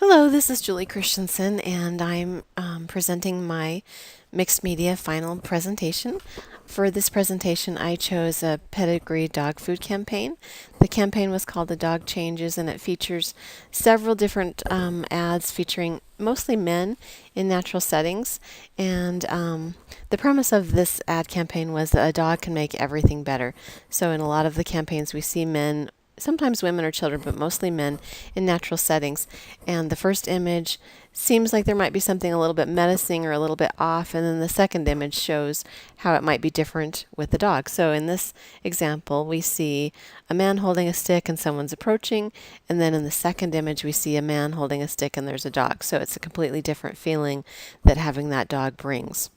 Hello, this is Julie Christensen, and I'm presenting my mixed media final presentation. For this presentation, I chose a pedigree dog food campaign. The campaign was called The Dog Changes, and it features several different ads featuring mostly men in natural settings. And the premise of this ad campaign was that a dog can make everything better. So in a lot of the campaigns, we see men, sometimes women or children, but mostly men in natural settings. And the first image seems like there might be something a little bit menacing or a little bit off, and then the second image shows how it might be different with the dog. So in this example, we see a man holding a stick and someone's approaching, and then in the second image, we see a man holding a stick and there's a dog. So it's a completely different feeling that having that dog brings.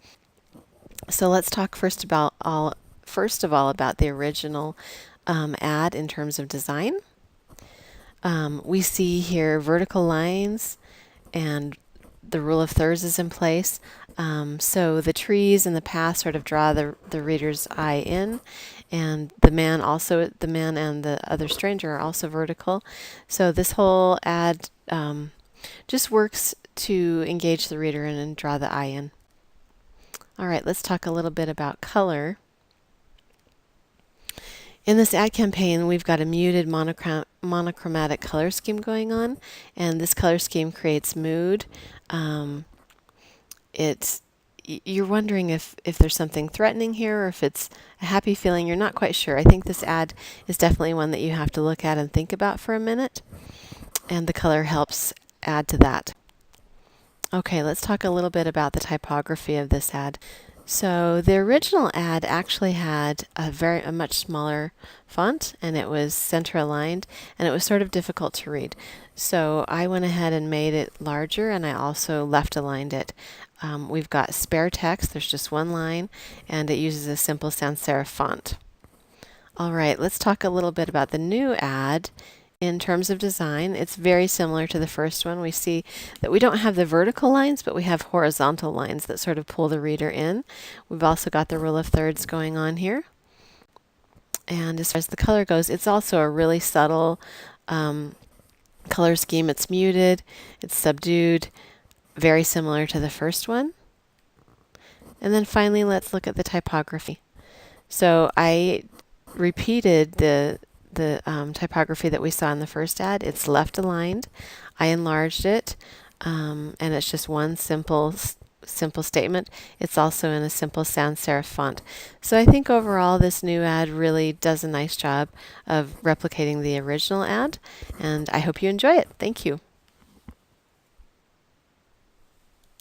So let's talk first of all about the original ad in terms of design. We see here vertical lines and the rule of thirds is in place. So the trees and the path sort of draw the reader's eye in, and the man and the other stranger are also vertical. So this whole ad just works to engage the reader and draw the eye in. All right, let's talk a little bit about color. In this ad campaign, we've got a muted monochromatic color scheme going on, and this color scheme creates mood. You're wondering if there's something threatening here or if it's a happy feeling. You're not quite sure. I think this ad is definitely one that you have to look at and think about for a minute, and the color helps add to that. Okay, let's talk a little bit about the typography of this ad. So the original ad actually had a much smaller font, and it was center aligned, and it was sort of difficult to read. So I went ahead and made it larger, and I also left aligned it. We've got spare text, there's just one line, and it uses a simple sans serif font. All right, let's talk a little bit about the new ad. In terms of design, it's very similar to the first one. We see that we don't have the vertical lines, but we have horizontal lines that sort of pull the reader in. We've also got the rule of thirds going on here. And as far as the color goes, it's also a really subtle color scheme. It's muted, it's subdued, very similar to the first one. And then finally, let's look at the typography. So I repeated the typography that we saw in the first ad. It's left aligned. I enlarged it, and it's just one simple statement. It's also in a simple sans serif font. So I think overall this new ad really does a nice job of replicating the original ad, and I hope you enjoy it. Thank you.